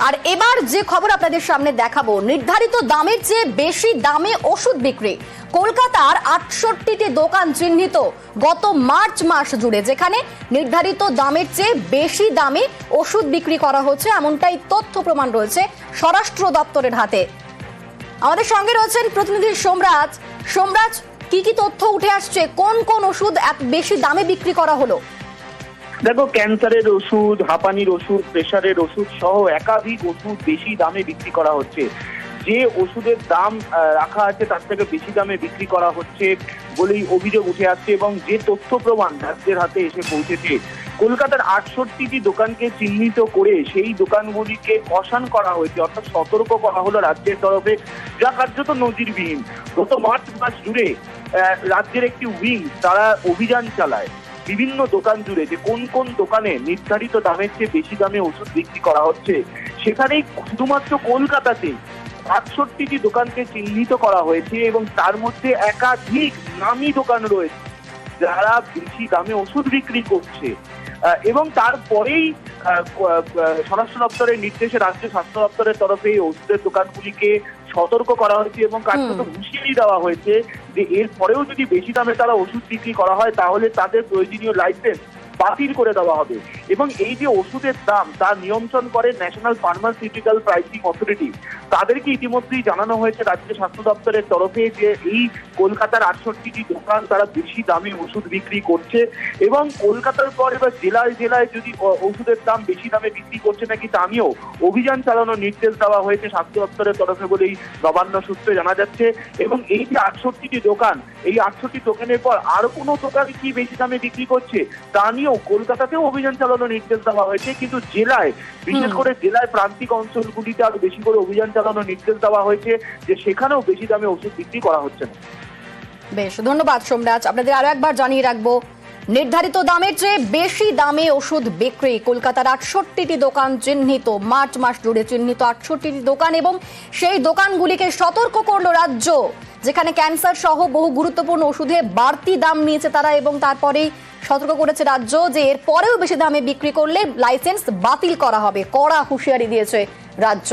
আর এবার যে খবর আপনাদের সামনে দেখাবো, নির্ধারিত দামের চেয়ে বেশি দামে ওষুধ বিক্রি। কলকাতার 68টি দোকান চিহ্নিত গত মার্চ মাস জুড়ে, যেখানে নির্ধারিত দামের চেয়ে বেশি দামে ওষুধ বিক্রি করা হচ্ছে, এমনটাই তথ্য প্রমাণ রয়েছে স্বরাষ্ট্র দপ্তরের হাতে। আমাদের সঙ্গে রয়েছেন প্রতিনিধি সোমরাজ। সোমরাজ, কি কি তথ্য উঠে আসছে? কোন কোন ওষুধ এত বেশি দামে বিক্রি করা হলো? দেখো, ক্যান্সারের ওষুধ, হাঁপানির ওষুধ, প্রেশারের ওষুধ সহ একাধিক ওষুধ বেশি দামে বিক্রি করা হচ্ছে। যে ওষুধের দাম রাখা আছে তার থেকে বেশি দামে বিক্রি করা হচ্ছে বলেই অভিযোগ উঠে আসছে, এবং যে তথ্য প্রমাণ রাজ্যের হাতে এসে পৌঁছেছে, কলকাতার 68টি দোকানকে চিহ্নিত করে সেই দোকানগুলিকে কষান করা হয়েছে, অর্থাৎ সতর্ক করা হলো রাজ্যের তরফে, যা কার্যত নজিরবিহীন। গত মার্চ মাস জুড়ে রাজ্যের একটি উইং তারা অভিযান চালায় বিভিন্ন দোকান জুড়ে, যে কোন কোন দোকানে নির্ধারিত দামের চেয়ে বেশি দামে ওষুধ বিক্রি করা হচ্ছে। সেখানেই শুধুমাত্র কলকাতাতে 68টি দোকানকে চিহ্নিত করা হয়েছে, এবং তার মধ্যে একাধিক নামী দোকান রয়েছে যারা বেশি দামে ওষুধ বিক্রি করছে। এবং তারপরেই স্বরাষ্ট্র দপ্তরের নির্দেশে রাজ্য স্বাস্থ্য দপ্তরের তরফে ওষুধের দোকানগুলিকে সতর্ক করা হয়েছে এবং কার্যত হুঁশিয়ারি দেওয়া হয়েছে যে এর পরেও যদি বেশি দামে তারা ওষুধ বিক্রি করা হয় তাহলে তাদের প্রয়োজনীয় লাইসেন্স বাতিল করে দেওয়া হবে। এবং এই যে ওষুধের দাম তা নিয়ন্ত্রণ করে ন্যাশনাল ফার্মাসিউটিক্যাল প্রাইসিং অথরিটি, তাদেরকে ইতিমধ্যেই জানানো হয়েছে রাজ্য স্বাস্থ্য দপ্তরের তরফে যে এই কলকাতার 68টি দোকান তারা বেশি দামে ওষুধ বিক্রি করছে, এবং কলকাতার পর এবার জেলায় জেলায় যদি ওষুধের দাম বেশি দামে বিক্রি করছে নাকি তা নিয়েও অভিযান চালানোর নির্দেশ দেওয়া হয়েছে স্বাস্থ্য দপ্তরের তরফে বলেই নবান্ন সূত্রে জানা যাচ্ছে। এবং এই যে 68টি দোকান, এই 68টি দোকানের পর আরো কোনো দোকান কি বেশি দামে বিক্রি করছে তা নিয়েও কলকাতাতেও অভিযান চালানোর নির্দেশ দেওয়া হয়েছে, কিন্তু জেলায়, বিশেষ করে জেলায় প্রান্তিক অঞ্চলগুলিতে আরো বেশি করে অভিযান চালানোর নির্দেশ দেওয়া হয়েছে, যে সেখানেও বেশি দামে ওষুধ বিক্রি করা হচ্ছে না। বেশ, ধন্যবাদ সোমরাজ। আপনাদের আরো একবার জানিয়ে রাখবো, নির্ধারিত দামের চেয়ে বেশি দামে ওষুধ বিক্রি। কলকাতার 68টি দোকান চিহ্নিত, মার্চ মাস জুড়ে চিহ্নিত 68টি দোকান, এবং সেই দোকানগুলিকে সতর্ক করলো রাজ্য, যেখানে ক্যান্সার সহ বহু গুরুত্বপূর্ণ ওষুধে বাড়তি দাম নিয়েছে তারা, এবং তারপরেই সতর্ক করেছে রাজ্য যে এর পরেও বেশি দামে বিক্রি করলে লাইসেন্স বাতিল করা হবে। কড়া হুঁশিয়ারি দিয়েছে রাজ্য।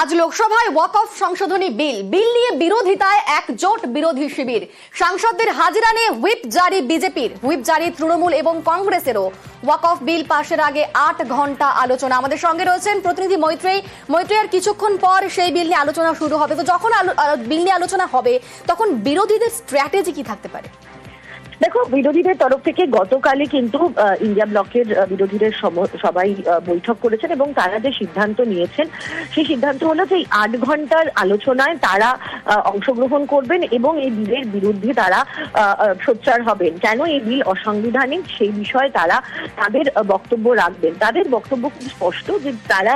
আজ লোকসভায় ওয়াক অফ সংশোধনী বিল নিয়ে বিরোধিতায় একজোট বিরোধী শিবির। সাংসদদের হাজিরা নিয়ে হুইপ জারি বিজেপির, হুইপ জারি তৃণমূল এবং কংগ্রেসেরও। ওয়াক অফ বিল পাশের আগে 8 ঘন্টা আলোচনা। আমাদের সঙ্গে রয়েছেন প্রতিনিধি মৈত্রেয়ী। আর কিছুক্ষণ পর সেই বিল নিয়ে আলোচনা শুরু হবে। তো যখন বিল নিয়ে আলোচনা হবে তখন বিরোধীদের স্ট্র্যাটেজি কি থাকতে পারে? দেখো, বিরোধীদের তরফ থেকে গতকালই কিন্তু ইন্ডিয়া ব্লকের বিরোধীদের সবাই বৈঠক করেছেন, এবং তারা যে সিদ্ধান্ত নিয়েছেন সেই সিদ্ধান্ত হলো যে 8 ঘন্টার আলোচনায় তারা অংশগ্রহণ করবেন এবং এই বিলের বিরুদ্ধে তারা সোচ্চার হবেন। কেন এই বিল অসাংবিধানিক সেই বিষয়ে তারা তাদের বক্তব্য রাখবেন। তাদের বক্তব্য খুব স্পষ্ট যে তারা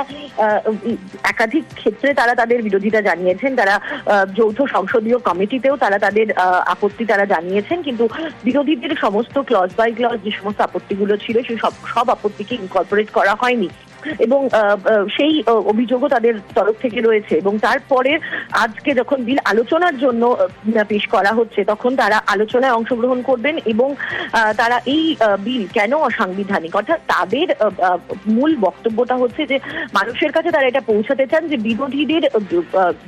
একাধিক ক্ষেত্রে তারা তাদের বিরোধিতা জানিয়েছেন। তারা যৌথ সংসদীয় কমিটিতেও তারা তাদের আপত্তি তারা জানিয়েছেন, কিন্তু বিরোধীদের সমস্ত ক্লজ বাই ক্লজ যে সমস্ত আপত্তিগুলো ছিল সেই সব আপত্তিকে ইনকর্পোরেট করা হয়নি, এবং সেই অভিযোগও তাদের তরফ থেকে রয়েছে। এবং তারপরে আজকে যখন বিল আলোচনার জন্য পেশ করা হচ্ছে তখন তারা আলোচনায় অংশগ্রহণ করবেন, এবং তারা এই বিল কেন অসাংবিধানিক, অর্থাৎ তাদের মূল বক্তব্যটা হচ্ছে যে মানুষের কাছে তারা এটা পৌঁছাতে চান যে বিরোধীদের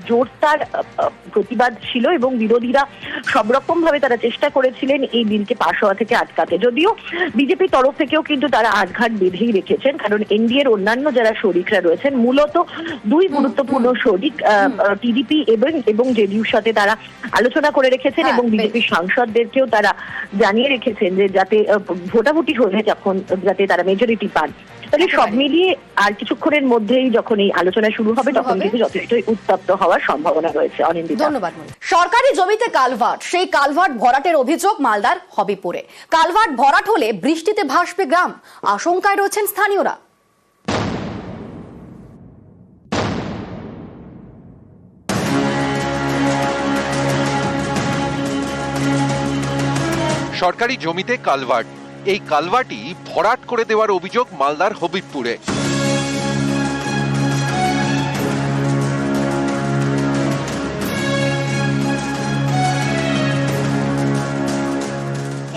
জোরদার প্রতিবাদ ছিল, এবং বিরোধীরা সব রকম ভাবে তারা চেষ্টা করেছিলেন এই বিলকে পাশ হওয়া থেকে আটকাতে। যদিও বিজেপির তরফ থেকেও কিন্তু তারা আটঘাট বেঁধেই রেখেছেন, কারণ এনডিএর অন্যান্য যারা শরিকরা রয়েছেন, মূলত দুই গুরুত্বপূর্ণ শরিক টিডিপি এবং জেডিইউর সাথে তারা আলোচনা করে রেখেছেন, এবং বিজেপির সাংসদদেরকেও তারা জানিয়ে রেখেছেন যে যাতে ভোটাভুটি হলে যখন যাতে তারা মেজরিটি পান। তাহলে সব মিলিয়ে আর কিছুক্ষণের মধ্যেই যখন এই আলোচনা শুরু হবে তখন কিন্তু যথেষ্ট উত্তপ্ত হওয়ার সম্ভাবনা রয়েছে। অনিন্দিতা, ধন্যবাদ। সরকারি জমিতে কালভার্ট, সেই কালভার্ট ভরাটের অভিযোগ মালদার হবিপুরে। কালভার্ট ভরাট হলে বৃষ্টিতে ভাসবে গ্রাম, আশঙ্কায় রয়েছেন স্থানীয়রা। সরকারি জমিতে কালভার্ট, এই কালভার্টই ভরাট করে দেওয়ার অভিযোগ মালদার হবিবপুরে।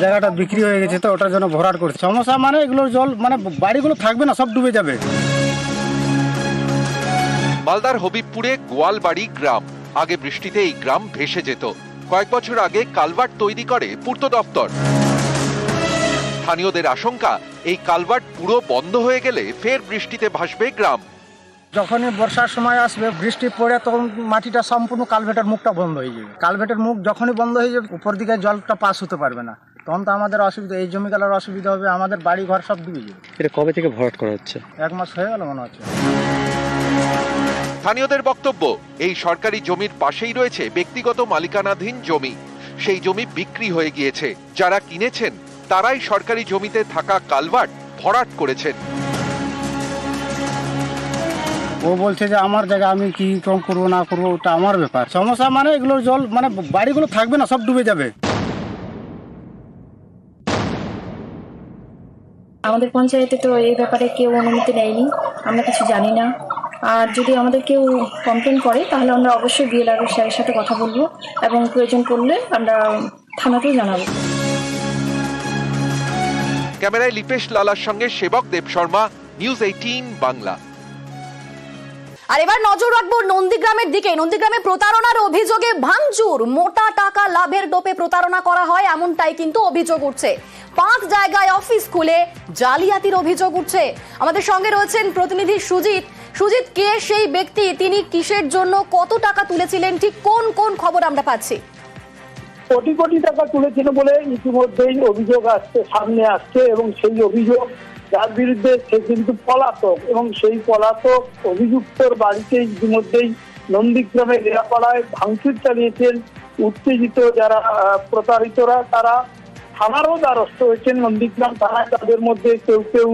জায়গাটা বিক্রি হয়ে গেছে, তো ওটার জন্য ভরাট করছে। সমস্যা মানে এগুলোর জল মানে বাড়িগুলো থাকবে না, সব ডুবে যাবে। মালদার হবিবপুরে গোয়ালবাড়ি গ্রাম। আগে বৃষ্টিতে এই গ্রাম ভেসে যেত। কয়েক বছর আগে কালভার্ট তৈরি করে পূর্ত দপ্তর। স্থানীয়দের আশঙ্কা, এই কালভার্ট পুরো বন্ধ হয়ে গেলে ফের বৃষ্টিতে ভাসবে গ্রাম। যখনই বর্ষার সময় আসবে, বৃষ্টি পড়ে, তখন মাটিটা সম্পূর্ণ কালভেটের মুখটা বন্ধ হয়ে যাবে। কালভেটের মুখ যখনই বন্ধ হয়ে যাবে, উপর দিকে জলটা পাস হতে পারবে না। তখন তো আমাদের অসুবিধা, এই জমিগুলোর অসুবিধা হবে, আমাদের বাড়ি ঘর সব ডুবে যাবে। এটা কবে থেকে ভরাট করা হচ্ছে? 1 মাস হয়ে গেল মনে হচ্ছে। স্থানীয়দের বক্তব্য, এই সরকারি জমির পাশেই রয়েছে ব্যক্তিগত মালিকানাধীন জমি। সেই জমি বিক্রি হয়ে গিয়েছে। যারা কিনেছেন তারাই সরকারি জমিতে থাকা কালভার্ট ভরাট করেছেন। ও বলছে যে আমার জায়গা, আমি কি কম করবো না করবো ওটা আমার ব্যাপার। সমস্যা মানে এগুলোর জল, মানে বাড়িগুলো থাকবে না, সব ডুবে যাবে। আমাদের পঞ্চায়েতে তো এই ব্যাপারে কেউ অনুমতি নেয়নি, আমরা কিছু জানি না। আর যদি আমাদের কেউ কমপ্লেন করে তাহলে আমরা অবশ্যই বিএলআরও স্যারের সাথে কথা বলবো এবং প্রয়োজন পড়লে আমরা থানাতেও জানাবো। ক্যামেরায় লিপেশ লালার সঙ্গে সেবক দেব শর্মা, নিউজ 18 বাংলা। আর এবার নজর রাখবো নন্দীগ্রামের দিকে। নন্দীগ্রামে প্রতারণার অভিযোগে ভাঙচুর, মোটা টাকা লাভের ডোপে প্রতারণা করা হয় এমনটাই কিন্তু অভিযোগ উঠছে। 5 জায়গায় অফিস খুলে জালিয়াতির অভিযোগ উঠছে। আমাদের সঙ্গে রয়েছেন প্রতিনিধি সুজিত। সুজিত, কে সেই ব্যক্তি, তিনি কিসের জন্য কত টাকা তুলেছিলেন, ঠিক কোন কোন খবর আমরা পাচ্ছি? কোটি কোটি টাকা তুলেছিল বলে ইতিমধ্যেই অভিযোগ সামনে আসছে এবং সেই অভিযোগ যার বিরুদ্ধে সে কিন্তু পলাতক, এবং সেই পলাতক অভিযুক্তর বাড়িতে ইতিমধ্যেই নন্দীগ্রামে রেয়াপাড়ায় ভাঙচুর চালিয়েছেন উত্তেজিত যারা প্রতারিতরা। তারা থানারও দ্বারস্থ হয়েছেন নন্দীগ্রাম থানায়। তাদের মধ্যে কেউ কেউ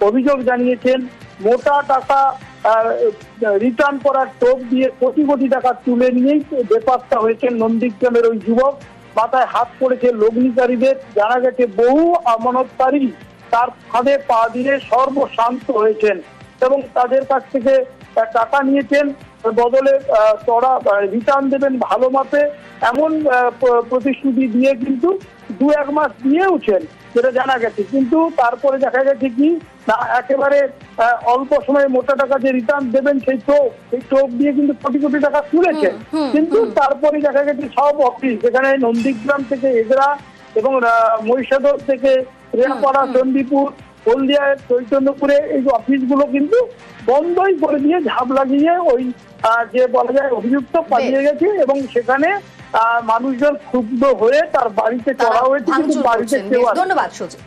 অভিযোগ জানিয়েছেন মোটা টাকা রিটার্ন করার টোপ দিয়ে কোটি কোটি টাকা তুলে নিয়েই বেপাত্তা হয়েছেন নন্দীগ্রামের ওই যুবক। মাথায় হাত পড়েছে লগ্নিকারীদের। জানা গেছে বহু আমানতকারী তার ফাঁদে পা দিয়ে সর্বশান্ত হয়েছেন এবং তাদের কাছ থেকে টাকা নিয়েছেন, বদলে চড়া রিটার্ন দেবেন ভালো মাপে, এমন প্রতিশ্রুতি দিয়ে কিন্তু 2-1 মাস দিয়েওছেন, যেটা জানা গেছে। কিন্তু তারপরে দেখা গেছে কি না, একেবারে অল্প সময়ে মোটা টাকা যে রিটার্ন দেবেন সেই টোপ দিয়ে কিন্তু কোটি কোটি টাকা তুলেছেন। কিন্তু তারপরে দেখা গেছে সব অফিস, যেখানে নন্দীগ্রাম থেকে এগরা এবং মহিষাদল থেকে রেয়াপাড়া, চণ্ডীপুর, হলদিয়া, চৈতন্যপুরে এই অফিসগুলো কিন্তু বন্ধই করে দিয়ে ঝাঁপ লাগিয়ে ওই যে বলা যায় অভিযুক্ত পালিয়ে গেছে এবং সেখানে মানুষজন ক্ষুব্ধ হয়ে তার বাড়িতে চড়া হয়েছে, কিন্তু বাড়িতে কেউ আসেনি। ধন্যবাদ সুজিত।